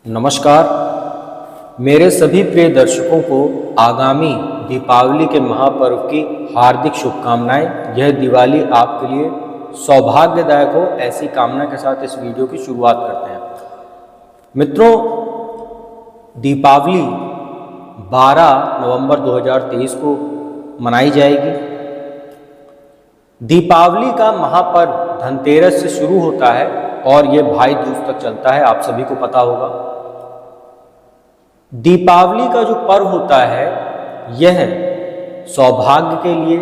नमस्कार। मेरे सभी प्रिय दर्शकों को आगामी दीपावली के महापर्व की हार्दिक शुभकामनाएं। यह दिवाली आपके लिए सौभाग्यदायक हो, ऐसी कामना के साथ इस वीडियो की शुरुआत करते हैं। मित्रों, दीपावली 12 नवंबर 2023 को मनाई जाएगी। दीपावली का महापर्व धनतेरस से शुरू होता है और ये भाई दूज तक चलता है, आप सभी को पता होगा। दीपावली का जो पर्व होता है यह सौभाग्य के लिए,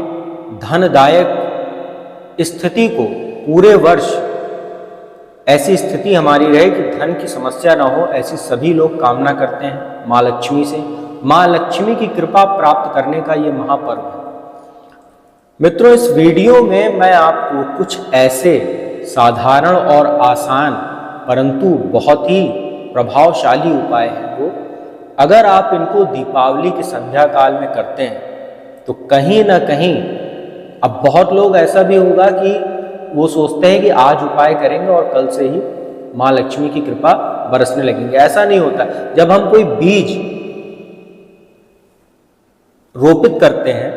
धनदायक स्थिति को, पूरे वर्ष ऐसी स्थिति हमारी रहे कि धन की समस्या ना हो, ऐसी सभी लोग कामना करते हैं माँ लक्ष्मी से। माँ लक्ष्मी की कृपा प्राप्त करने का ये महापर्व है। मित्रों, इस वीडियो में मैं आपको कुछ ऐसे साधारण और आसान परंतु बहुत ही प्रभावशाली उपाय हैं वो अगर आप इनको दीपावली की संध्या काल में करते हैं तो कहीं ना कहीं, अब बहुत लोग ऐसा भी होगा कि वो सोचते हैं कि आज उपाय करेंगे और कल से ही माँ लक्ष्मी की कृपा बरसने लगेंगे। ऐसा नहीं होता। जब हम कोई बीज रोपित करते हैं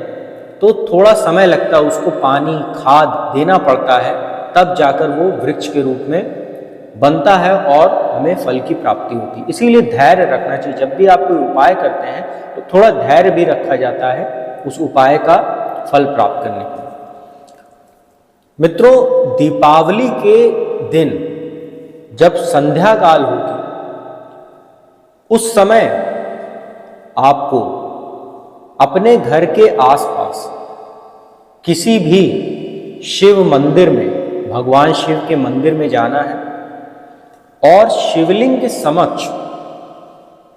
तो थोड़ा समय लगता है, उसको पानी खाद देना पड़ता है, तब जाकर वो वृक्ष के रूप में बनता है और हमें फल की प्राप्ति होती है। इसीलिए धैर्य रखना चाहिए। जब भी आप कोई उपाय करते हैं तो थोड़ा धैर्य भी रखा जाता है उस उपाय का फल प्राप्त करने के लिए। मित्रों, दीपावली के दिन जब संध्या काल होगी उस समय आपको अपने घर के आसपास किसी भी शिव मंदिर में, भगवान शिव के मंदिर में जाना है और शिवलिंग के समक्ष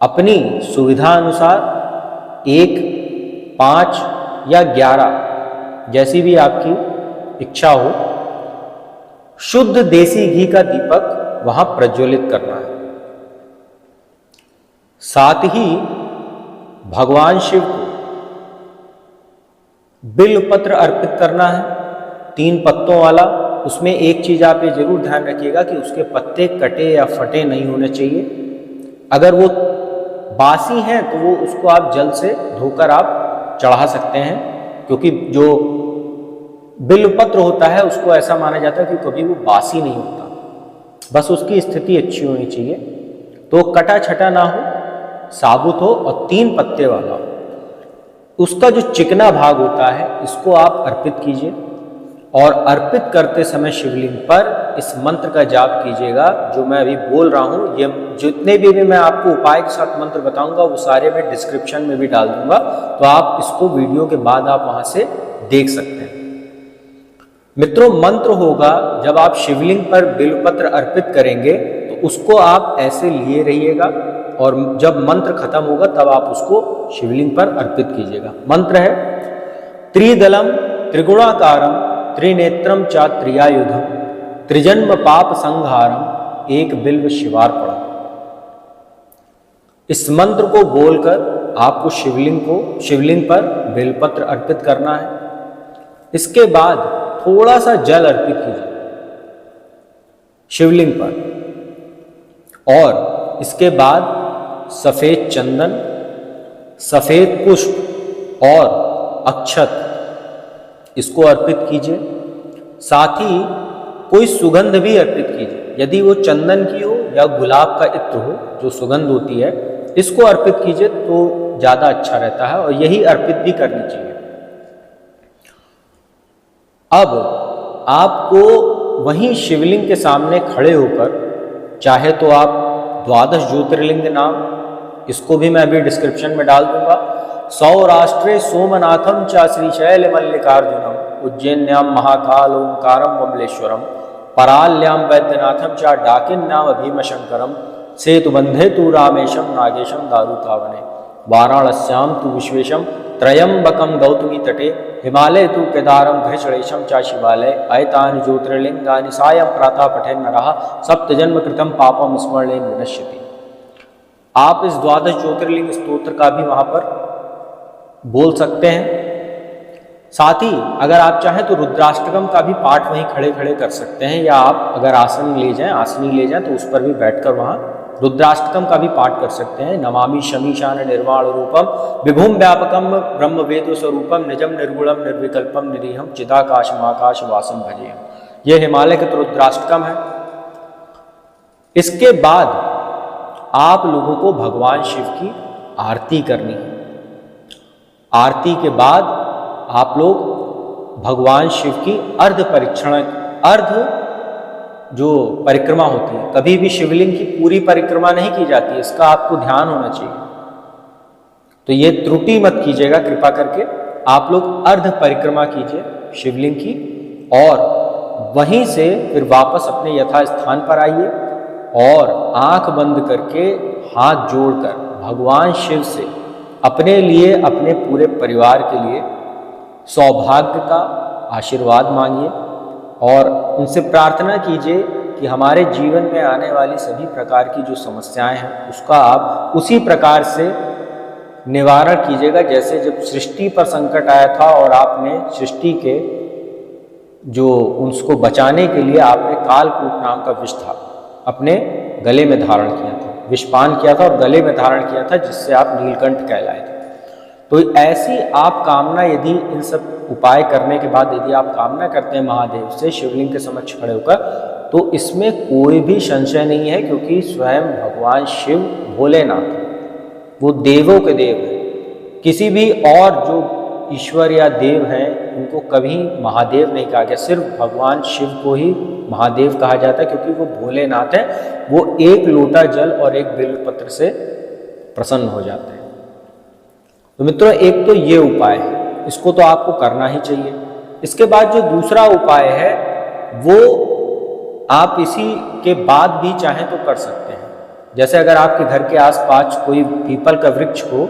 अपनी सुविधा अनुसार 1, 5 या 11, जैसी भी आपकी इच्छा हो, शुद्ध देसी घी का दीपक वहां प्रज्वलित करना है। साथ ही भगवान शिव को बिल्वपत्र अर्पित करना है, 3 पत्तों वाला। उसमें एक चीज आप ये जरूर ध्यान रखिएगा कि उसके पत्ते कटे या फटे नहीं होने चाहिए। अगर वो बासी हैं तो वो उसको आप जल से धोकर आप चढ़ा सकते हैं, क्योंकि जो बिल्वपत्र होता है उसको ऐसा माना जाता है कि कभी वो बासी नहीं होता, बस उसकी स्थिति अच्छी होनी चाहिए। तो कटा छटा ना हो, साबुत हो और 3 पत्ते वाला हो। उसका जो चिकना भाग होता है इसको आप अर्पित कीजिए और अर्पित करते समय शिवलिंग पर इस मंत्र का जाप कीजिएगा जो मैं अभी बोल रहा हूँ। ये जितने भी मैं आपको उपाय के साथ मंत्र बताऊंगा वो सारे मैं डिस्क्रिप्शन में भी डाल दूंगा, तो आप इसको वीडियो के बाद आप वहां से देख सकते हैं। मित्रों, मंत्र होगा जब आप शिवलिंग पर बिल्वपत्र अर्पित करेंगे तो उसको आप ऐसे लिए रहिएगा और जब मंत्र खत्म होगा तब आप उसको शिवलिंग पर अर्पित कीजिएगा। मंत्र है त्रिदलम त्रिगुणाकारम त्रिनेत्रम च त्रियायुधम त्रिजन्म पाप संहारम एक बिल्व शिवार्पणम। इस मंत्र को बोलकर आपको शिवलिंग पर बेलपत्र अर्पित करना है। इसके बाद थोड़ा सा जल अर्पित कीजिए शिवलिंग पर और इसके बाद सफेद चंदन, सफेद पुष्प और अक्षत इसको अर्पित कीजिए। साथ ही कोई सुगंध भी अर्पित कीजिए। यदि वो चंदन की हो या गुलाब का इत्र हो, जो सुगंध होती है, इसको अर्पित कीजिए तो ज्यादा अच्छा रहता है और यही अर्पित भी करनी चाहिए। अब आपको वहीं शिवलिंग के सामने खड़े होकर, चाहे तो आप 12 ज्योतिर्लिंग नाम, इसको भी मैं अभी डिस्क्रिप्शन में डाल दूंगा, सौराष्ट्रे सोमनाथम च श्रीशैल मल्लिकार्जुनम उज्जैन्याम महाकाल ओंकारम बमलेश्वरम पराल्याम वैद्यनाथम च डाकिन्याम भीमशंकरम सेतुबंधे तु रामेशम नागेशम दारुकावने वाराणस्याम तु विश्वेशम त्रयंबकम गौतमी तटे हिमालय तु केदारम घृषणेशम च शिवालय अयतानि ज्योतिर्लिंगानि सायं प्रातः पठेन् नरः सप्तजन्म कृतं पापम स्मरणेन विनश्यति। आप इस 12 ज्योतिर्लिंग स्तोत्र का भी वहां पर बोल सकते हैं। साथ ही अगर आप चाहें तो रुद्राष्टकम का भी पाठ वहीं खड़े खड़े कर सकते हैं, या आप अगर आसनी ले जाएं तो उस पर भी बैठकर वहां रुद्राष्टकम का भी पाठ कर सकते हैं। नमामि शमीशान निर्वाण रूपम विभुम व्यापकम ब्रह्म वेद स्वरूपम निजम निर्गुणम निर्विकल्पम निरीहम चिदाकाशमाकाश वासम भजेयम। ये हिमालय के रुद्राष्टकम है। इसके बाद आप लोगों को भगवान शिव की आरती करनी है। आरती के बाद आप लोग भगवान शिव की अर्ध जो परिक्रमा होती है, कभी भी शिवलिंग की पूरी परिक्रमा नहीं की जाती, इसका आपको ध्यान होना चाहिए। तो ये त्रुटि मत कीजिएगा कृपा करके। आप लोग अर्ध परिक्रमा कीजिए शिवलिंग की, और वहीं से फिर वापस अपने यथा स्थान पर आइए और आंख बंद करके हाथ जोड़कर भगवान शिव से अपने लिए, अपने पूरे परिवार के लिए सौभाग्य का आशीर्वाद मांगिए और उनसे प्रार्थना कीजिए कि हमारे जीवन में आने वाली सभी प्रकार की जो समस्याएं हैं उसका आप उसी प्रकार से निवारण कीजिएगा जैसे जब सृष्टि पर संकट आया था और आपने सृष्टि के जो उसको बचाने के लिए आपने कालकूट नाम का विष था अपने गले में धारण किया था, विषपान किया था और गले में धारण किया था, जिससे आप नीलकंठ कहलाए थे। तो ऐसी आप कामना, यदि इन सब उपाय करने के बाद यदि आप कामना करते हैं महादेव से शिवलिंग के समक्ष खड़े होकर, तो इसमें कोई भी संशय नहीं है, क्योंकि स्वयं भगवान शिव भोलेनाथ वो देवों के देव हैं। किसी भी और जो ईश्वर या देव हैं उनको कभी महादेव नहीं कहा गया, सिर्फ भगवान शिव को ही महादेव कहा जाता है, क्योंकि वो भोलेनाथ हैं। वो एक लोटा जल और एक बेलपत्र से प्रसन्न हो जाते हैं। तो मित्रों, एक तो ये उपाय है, इसको तो आपको करना ही चाहिए। इसके बाद जो दूसरा उपाय है वो आप इसी के बाद भी चाहें तो कर सकते हैं। जैसे अगर आपके घर के आसपास कोई पीपल का वृक्ष हो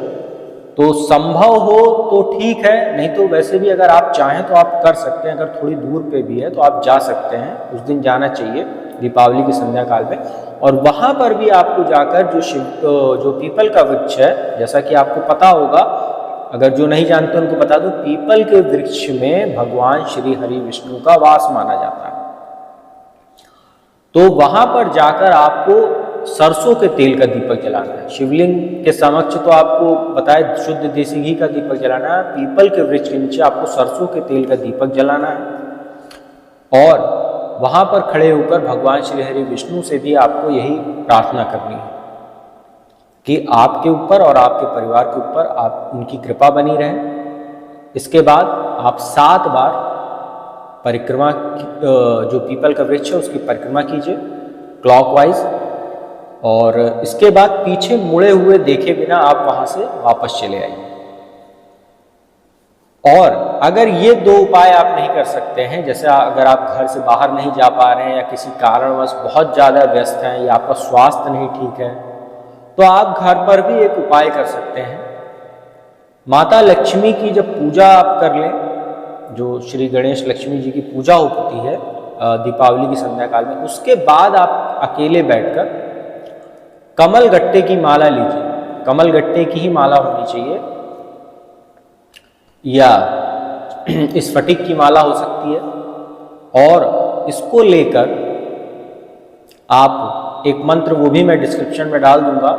तो संभव हो तो ठीक है, नहीं तो वैसे भी अगर आप चाहें तो आप कर सकते हैं। अगर थोड़ी दूर पे भी है तो आप जा सकते हैं, उस दिन जाना चाहिए दीपावली की संध्या काल में, और वहाँ पर भी आपको जाकर जो पीपल का वृक्ष है, जैसा कि आपको पता होगा, अगर जो नहीं जानते उनको बता दूं, पीपल के वृक्ष में भगवान श्री हरि विष्णु का वास माना जाता है। तो वहां पर जाकर आपको सरसों के तेल का दीपक जलाना है। शिवलिंग के समक्ष तो आपको बताया शुद्ध देसी घी का दीपक जलाना है, पीपल के वृक्ष के नीचे आपको सरसों के तेल का दीपक जलाना है, और वहां पर खड़े होकर भगवान श्री हरि विष्णु से भी आपको यही प्रार्थना करनी है कि आपके ऊपर और आपके परिवार के ऊपर आप उनकी कृपा बनी रहे। इसके बाद आप 7 बार परिक्रमा, जो पीपल का वृक्ष है उसकी परिक्रमा कीजिए क्लॉकवाइज, और इसके बाद पीछे मुड़े हुए देखे बिना आप वहां से वापस चले आइए। और अगर ये 2 उपाय आप नहीं कर सकते हैं, जैसे अगर आप घर से बाहर नहीं जा पा रहे हैं या किसी कारणवश बहुत ज़्यादा व्यस्त हैं या आपका स्वास्थ्य नहीं ठीक है, तो आप घर पर भी एक उपाय कर सकते हैं। माता लक्ष्मी की जब पूजा आप कर लें, जो श्री गणेश लक्ष्मी जी की पूजा होती है दीपावली की संध्या काल में, उसके बाद आप अकेले बैठकर कमल गट्टे की माला लीजिए। कमल गट्टे की ही माला होनी चाहिए, या स्फटिक की माला हो सकती है, और इसको लेकर आप एक मंत्र, वो भी मैं डिस्क्रिप्शन में डाल दूंगा,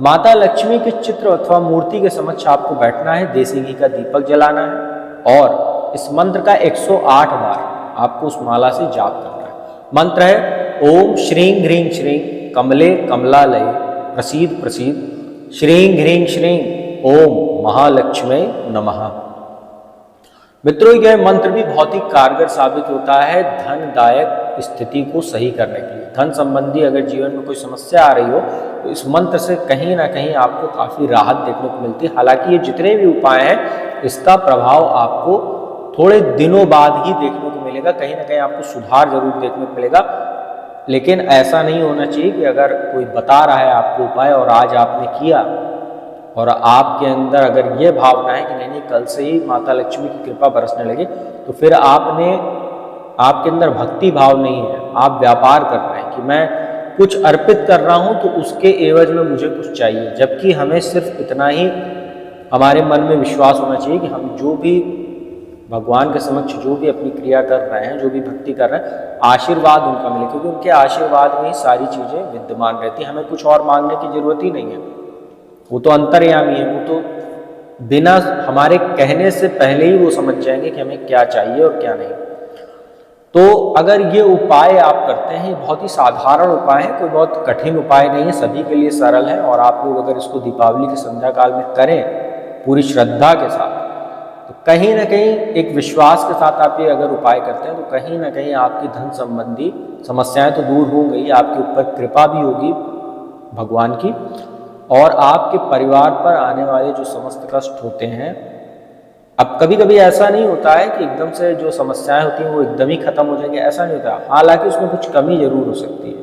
माता लक्ष्मी के चित्र अथवा मूर्ति के समक्ष आपको बैठना है, देसी घी का दीपक जलाना है, और इस मंत्र का 108 बार आपको उस माला से जाप करना है। मंत्र है ओम श्रीं ह्रीं श्रीं कमले कमलालय प्रसीद प्रसीद श्रीं ह्रीं श्रीं ओम महालक्ष्मी नमः। मित्रों, यह मंत्र भी बहुत ही कारगर साबित होता है धनदायक स्थिति को सही करने के लिए। धन संबंधी अगर जीवन में कोई समस्या आ रही हो तो इस मंत्र से कहीं ना कहीं आपको काफ़ी राहत देखने को मिलती है। हालांकि ये जितने भी उपाय हैं इसका प्रभाव आपको थोड़े दिनों बाद ही देखने को मिलेगा, कहीं ना कहीं आपको सुधार जरूर देखने को मिलेगा। लेकिन ऐसा नहीं होना चाहिए कि अगर कोई बता रहा है आपको उपाय और आज आपने किया और आपके अंदर अगर ये भावना है कि नहीं कल से ही माता लक्ष्मी की कृपा बरसने लगी, तो फिर आपके अंदर भक्ति भाव नहीं है, आप व्यापार कर रहे हैं कि मैं कुछ अर्पित कर रहा हूं तो उसके एवज में मुझे कुछ चाहिए। जबकि हमें सिर्फ इतना ही हमारे मन में विश्वास होना चाहिए कि हम जो भी भगवान के समक्ष जो भी अपनी क्रिया कर रहे हैं, जो भी भक्ति कर रहे हैं, आशीर्वाद उनका मिले, क्योंकि उनके आशीर्वाद में ही सारी चीज़ें विद्यमान रहती हैं। हमें कुछ और मांगने की जरूरत ही नहीं है, वो तो अंतर्यामी है, वो तो बिना हमारे कहने से पहले ही वो समझ जाएंगे कि हमें क्या चाहिए और क्या नहीं। तो अगर ये उपाय आप करते हैं, ये बहुत ही साधारण उपाय है, कोई बहुत कठिन उपाय नहीं है, सभी के लिए सरल है। और आप लोग अगर इसको दीपावली के संध्या काल में करें पूरी श्रद्धा के साथ, तो कहीं ना कहीं एक विश्वास के साथ आप ये अगर उपाय करते हैं, तो कहीं ना कहीं आपकी धन संबंधी समस्याएं तो दूर हो गई, आपके ऊपर कृपा भी होगी भगवान की, और आपके परिवार पर आने वाले जो समस्त कष्ट होते हैं, अब कभी कभी ऐसा नहीं होता है कि एकदम से जो समस्याएं होती हैं वो एकदम ही खत्म हो जाएंगी, ऐसा नहीं होता, हालांकि उसमें कुछ कमी जरूर हो सकती है,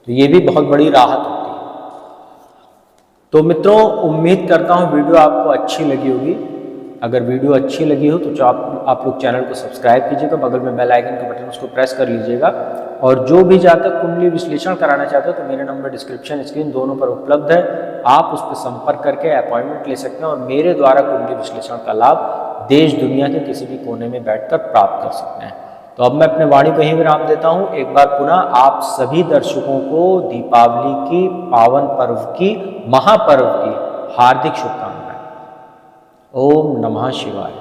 तो ये भी बहुत बड़ी राहत होती है। तो मित्रों, उम्मीद करता हूँ वीडियो आपको अच्छी लगी होगी। अगर वीडियो अच्छी लगी हो तो आप लोग चैनल को सब्सक्राइब कीजिएगा, बगल में बेल आइकन का बटन उसको प्रेस कर लीजिएगा। और जो भी जातक कुंडली विश्लेषण कराना चाहते हो तो मेरे नंबर डिस्क्रिप्शन स्क्रीन दोनों पर उपलब्ध है, आप उस पर संपर्क करके अपॉइंटमेंट ले सकते हैं और मेरे द्वारा कुंडली विश्लेषण का लाभ देश दुनिया के किसी भी कोने में बैठकर प्राप्त कर सकते हैं। तो अब मैं अपने वाणी को ही विराम देता हूँ। एक बार पुनः आप सभी दर्शकों को दीपावली की पावन पर्व की, महापर्व की हार्दिक शुभकामनाएं। ओम नमः शिवाय।